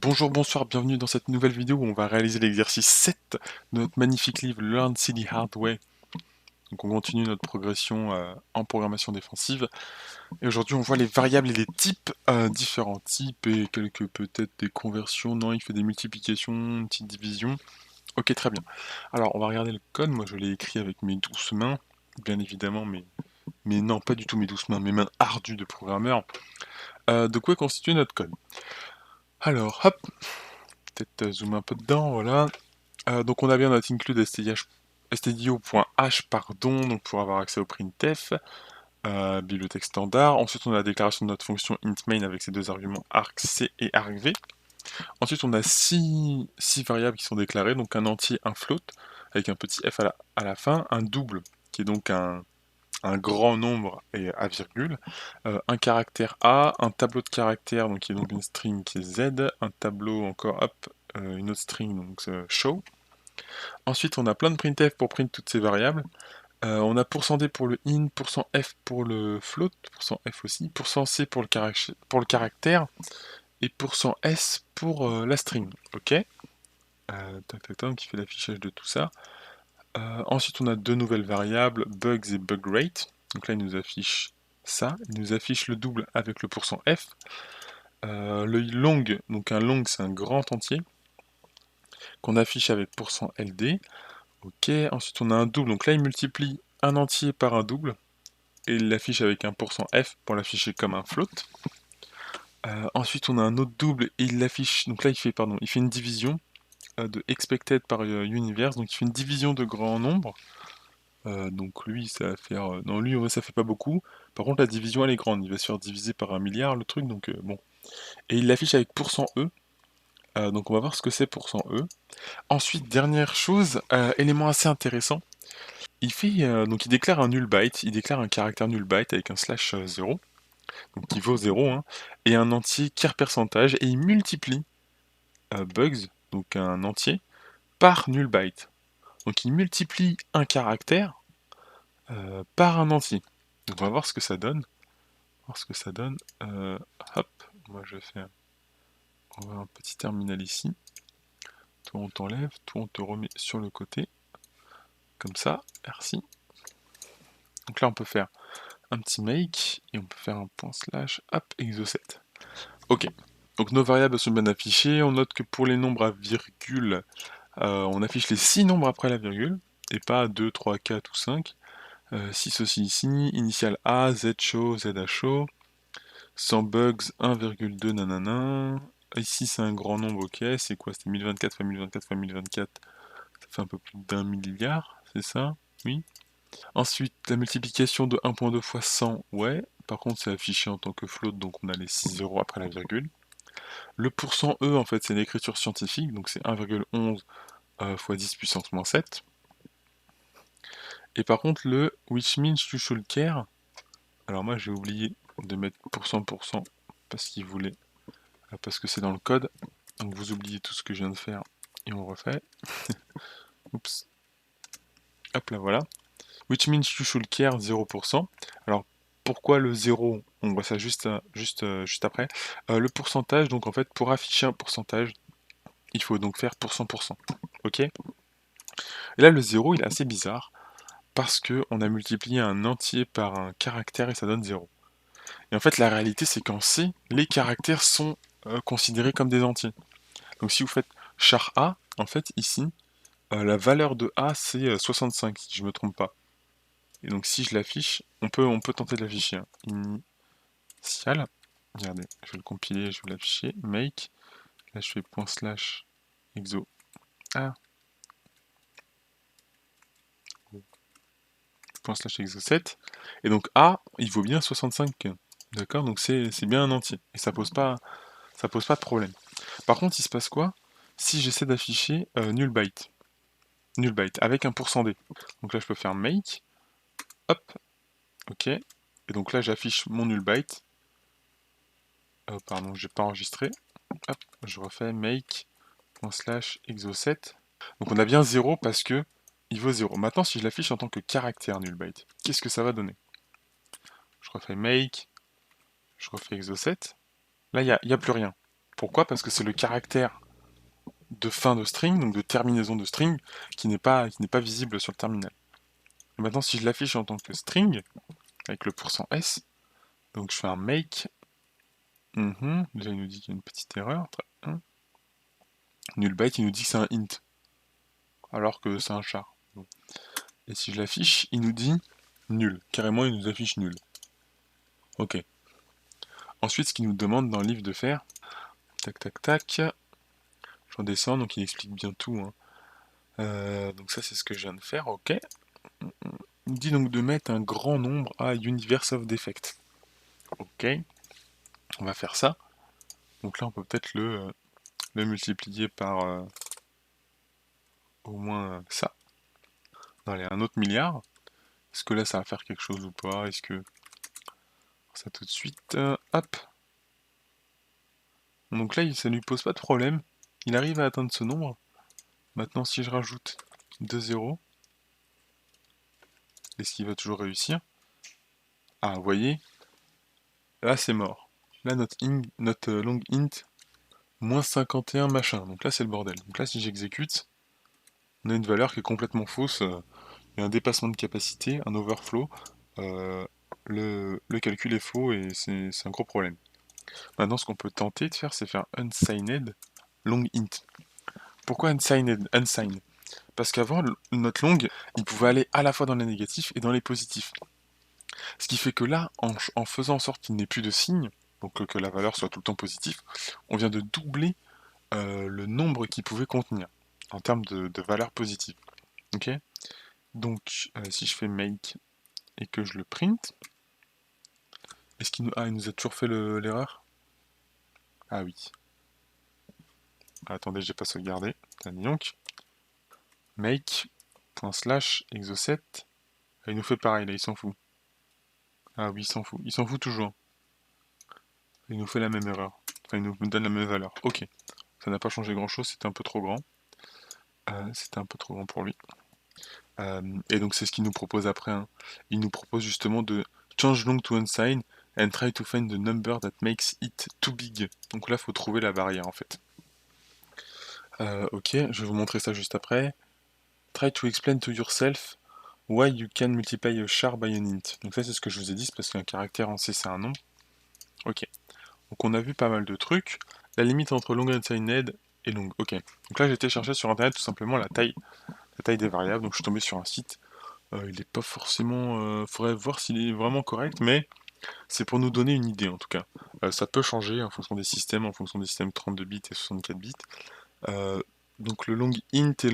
Bonjour, bonsoir, bienvenue dans cette nouvelle vidéo où on va réaliser l'exercice 7 de notre magnifique livre Learn Silly Hard Way. Donc on continue notre progression en programmation défensive. Et aujourd'hui on voit les variables et les types, différents types et quelques peut-être des conversions. Non, il fait des multiplications, une petite division. Ok, très bien. Alors on va regarder le code. Moi je l'ai écrit avec mes douces mains, bien évidemment, mais non, pas du tout mes douces mains, mes mains ardues de programmeur. De quoi constitue notre code? Alors, hop, peut-être zoomer un peu dedans, voilà. Donc on a bien notre include stdio.h pardon, donc pour avoir accès au printf, bibliothèque standard. Ensuite on a la déclaration de notre fonction int_main avec ses deux arguments argc et argv. Ensuite on a six variables qui sont déclarées, donc un entier, un float, avec un petit f à la fin, un double, qui est donc un grand nombre et à virgule, un caractère A, un tableau de caractères, donc qui est donc une string qui est Z, un tableau encore, hop, une autre string, donc show. Ensuite, on a plein de printf pour print toutes ces variables. On a %d pour le int, %f pour le float, %f aussi, %c pour le caractère, et %s pour la string. Ok. Tac, tac, tac, qui fait l'affichage de tout ça. Ensuite, on a deux nouvelles variables, bugs et bug rate. Donc là, il nous affiche ça. Il nous affiche le double avec le %f. Le long, donc un long, c'est un grand entier, qu'on affiche avec %ld. Ok, ensuite on a un double, donc là il multiplie un entier par un double, et il l'affiche avec un %f pour l'afficher comme un float. Ensuite on a un autre double, et il l'affiche, donc là il fait une division de expected par universe, donc il fait une division de grand nombre. Donc lui ça va faire, non lui en vrai ça fait pas beaucoup, par contre la division elle est grande, il va se faire diviser par 1 milliard le truc, donc bon. Et il l'affiche avec %e, donc on va voir ce que c'est %e. Ensuite, dernière chose, élément assez intéressant, donc il déclare un null byte, il déclare un caractère null byte avec un slash 0, donc qui vaut 0, hein, et un entier char percentage, et il multiplie bugs, donc un entier, par null byte. Donc il multiplie un caractère par un entier. Donc on va voir ce que ça donne. Hop, moi je fais on va un petit terminal ici. Toi on t'enlève, toi on te remet sur le côté. Comme ça, merci. Donc là on peut faire un petit make, et on peut faire un point slash, hop, exo7. Ok, donc nos variables sont bien affichées, on note que pour les nombres à virgule, on affiche les 6 nombres après la virgule, et pas 2, 3, 4 ou 5. 6 aussi ici, initial A, Z show, Z a show, sans bugs, 1,2 nanana. Ici c'est un grand nombre, ok, c'est quoi? C'était 1024 fois 1024 fois 1024, ça fait un peu plus d'1 milliard, c'est ça? Oui. Ensuite, la multiplication de 1.2 fois 100, ouais. Par contre, c'est affiché en tant que float, donc on a les 6 zéros après la virgule. Le %e, en fait, c'est l'écriture scientifique, donc c'est 1,11 fois 10 puissance moins 7. Et par contre, le which means you should care, alors moi j'ai oublié de mettre %% parce qu'il voulait, parce que c'est dans le code, donc vous oubliez tout ce que je viens de faire et on refait. Oups. Hop là, voilà. Which means you should care 0%. Alors pourquoi le 0? On voit ça juste après. Le pourcentage, donc en fait pour afficher un pourcentage, il faut donc faire %%. Ok? Et là le 0 il est assez bizarre parce que on a multiplié un entier par un caractère et ça donne 0. Et en fait la réalité c'est qu'en C, les caractères sont considérés comme des entiers. Donc si vous faites char A, en fait ici, la valeur de A c'est 65 si je me trompe pas. Et donc si je l'affiche, on peut tenter de l'afficher. Hein. Initial, regardez, je vais le compiler, je vais l'afficher, make, là je fais point slash exo A, point slash exo 7, et donc A, il vaut bien 65, d'accord, donc c'est bien un entier, et ça pose pas de problème. Par contre, il se passe quoi si j'essaie d'afficher null byte, avec un %d. Donc là je peux faire make, hop, ok, et donc là j'affiche mon null byte, pardon, j'ai pas enregistré, hop, je refais make, slash exo7. Donc on a bien 0 parce que il vaut 0. Maintenant, si je l'affiche en tant que caractère null byte, qu'est-ce que ça va donner? Je refais make, je refais exo7. Là, il n'y a plus rien. Pourquoi? Parce que c'est le caractère de fin de string, donc de terminaison de string, qui n'est pas visible sur le terminal. Et maintenant, si je l'affiche en tant que string, avec le %s, donc je fais un make, déjà il nous dit qu'il y a une petite erreur, très bien. Nullbyte, il nous dit que c'est un int, alors que c'est un char. Bon. Et si je l'affiche, il nous dit nul. Carrément, il nous affiche nul. Ok. Ensuite, ce qu'il nous demande dans le livre de faire, tac tac tac, je redescends, donc il explique bien tout, hein. Donc ça, c'est ce que je viens de faire, ok. Il me dit donc de mettre un grand nombre à universe of defect. Ok, on va faire ça. Donc là, on peut peut-être le multiplier par au moins ça. Allez, un autre milliard. Est-ce que là, ça va faire quelque chose ou pas? Est-ce que... Ça tout de suite. Hop. Donc là, ça lui pose pas de problème. Il arrive à atteindre ce nombre. Maintenant, si je rajoute 2 zéros, est-ce qu'il va toujours réussir? Ah, vous voyez, là, c'est mort. Là, notre long int, moins 51 machin. Donc là, c'est le bordel. Donc là, si j'exécute, on a une valeur qui est complètement fausse. Il y a un dépassement de capacité, un overflow. euh, le calcul est faux et c'est un gros problème. Maintenant, ce qu'on peut tenter de faire, c'est faire unsigned long int. Pourquoi unsigned? Unsigned. Parce qu'avant, notre long, il pouvait aller à la fois dans les négatifs et dans les positifs. Ce qui fait que là, en faisant en sorte qu'il n'ait plus de signe, donc que la valeur soit tout le temps positive, on vient de doubler le nombre qu'il pouvait contenir en termes de valeur positive. Ok. Donc, si je fais make et que je le print, est-ce qu'il nous... Ah, il nous a toujours fait l'erreur? Ah oui. Ah, attendez, j'ai pas sauvegardé. Donc, make, ./exo7. Ah, il nous fait pareil, là, il s'en fout. Ah oui, il s'en fout. Il s'en fout toujours. Il nous fait la même erreur. Enfin, il nous donne la même valeur. Ok. Ça n'a pas changé grand-chose, c'était un peu trop grand. C'était un peu trop grand pour lui. Et donc, c'est ce qu'il nous propose après, hein. Il nous propose justement de change long to unsigned and try to find the number that makes it too big. Donc là, il faut trouver la barrière, en fait. Ok, je vais vous montrer ça juste après. Try to explain to yourself why you can multiply a char by an int. Donc ça, c'est ce que je vous ai dit, c'est parce qu'un caractère en C, c'est un nombre. Ok. Donc on a vu pas mal de trucs. La limite entre long unsigned et long. Ok. Donc là, j'ai été chercher sur internet tout simplement la taille des variables. Donc je suis tombé sur un site. Il n'est pas forcément. Faudrait voir s'il est vraiment correct, mais c'est pour nous donner une idée en tout cas. Ça peut changer en fonction des systèmes 32 bits et 64 bits. Euh, donc le long int et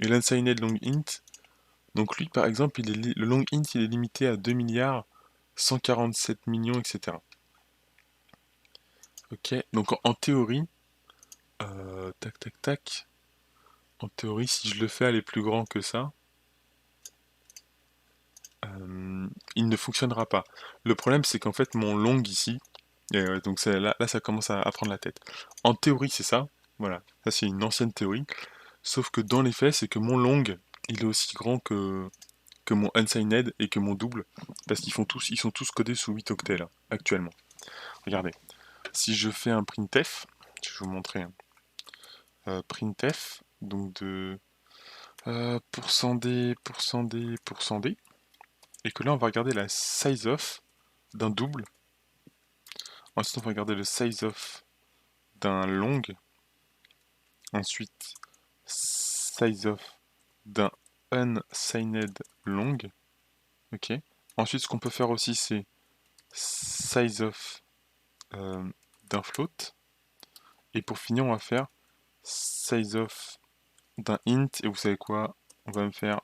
l'unsigned long int. Donc lui par exemple, le long int il est limité à 2 milliards 147 millions, etc. Ok, donc en théorie, tac tac tac, en théorie si je le fais aller plus grand que ça, il ne fonctionnera pas. Le problème c'est qu'en fait mon long ici, et donc là ça commence à prendre la tête. En théorie c'est ça, voilà, ça c'est une ancienne théorie. Sauf que dans les faits, c'est que mon long, il est aussi grand que mon unsigned et que mon double, parce ils sont tous codés sous 8 octets là, actuellement. Regardez, si je fais un printf, je vais vous montrer un printf, donc de %d, %d, %d, et que là on va regarder la size of d'un double, ensuite on va regarder le size of d'un long, ensuite size of d'un unsigned long, ok. Ensuite, ce qu'on peut faire aussi, c'est size of d'un float. Et pour finir, on va faire size of d'un int. Et vous savez quoi? On va me faire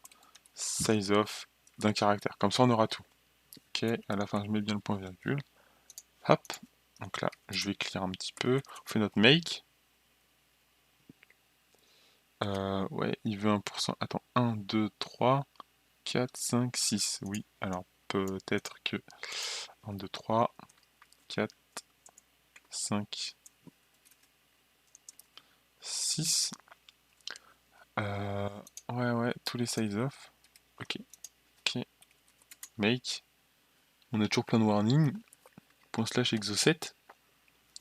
size of d'un caractère. Comme ça, on aura tout. Ok, à la fin, je mets bien le point virgule. Hop. Donc là, je vais clear un petit peu. On fait notre make. Ouais, il veut 1%. Attends, 1, 2, 3, 4, 5, 6. Oui, alors peut-être que 1, 2, 3, 4, 5, 6. Ouais, tous les size off. Ok, ok, make. On a toujours plein de warnings. Point slash exo7.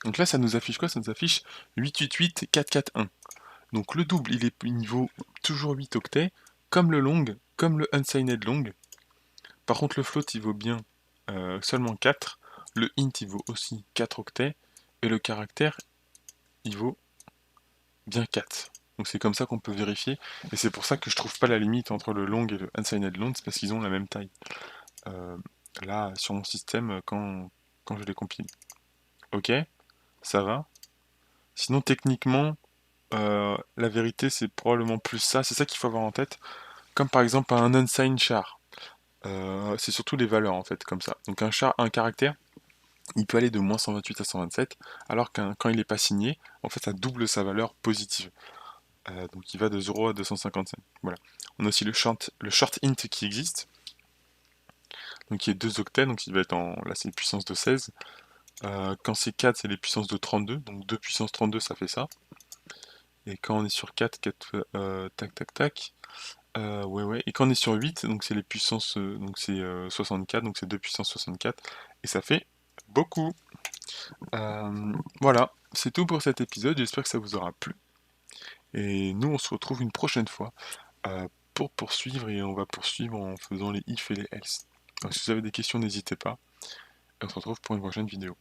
Donc là, ça nous affiche quoi? Ça nous affiche 888 441. Donc le double, il est niveau toujours 8 octets, comme le long, comme le unsigned long. Par contre, le float, il vaut bien seulement 4. Le int, il vaut aussi 4 octets. Et le caractère, il vaut bien 4. Donc c'est comme ça qu'on peut vérifier. Et c'est pour ça que je trouve pas la limite entre le long et le unsigned long, c'est parce qu'ils ont la même taille. Euh, Là, sur mon système, quand je les compile. Ok, ça va. Sinon, techniquement, la vérité, c'est probablement plus ça. C'est ça qu'il faut avoir en tête. Comme par exemple un unsigned char. C'est surtout les valeurs en fait, comme ça. Donc un char, un caractère, il peut aller de moins 128 à 127, alors qu'un quand il n'est pas signé, en fait, ça double sa valeur positive. Donc il va de 0 à 255. Voilà. On a aussi le short int qui existe, donc il est 2 octets, donc il va être en. Là, c'est une puissance de 16. Quand c'est 4, c'est les puissances de 32, donc 2 puissance 32, ça fait ça. Et quand on est sur 4, tac tac tac. Ouais, ouais. Et quand on est sur 8, donc c'est les puissances, donc c'est 64, donc c'est 2 puissance 64, et ça fait beaucoup. Voilà, c'est tout pour cet épisode, j'espère que ça vous aura plu. Et nous, on se retrouve une prochaine fois pour poursuivre, et on va poursuivre en faisant les if et les else. Donc si vous avez des questions, n'hésitez pas, et on se retrouve pour une prochaine vidéo.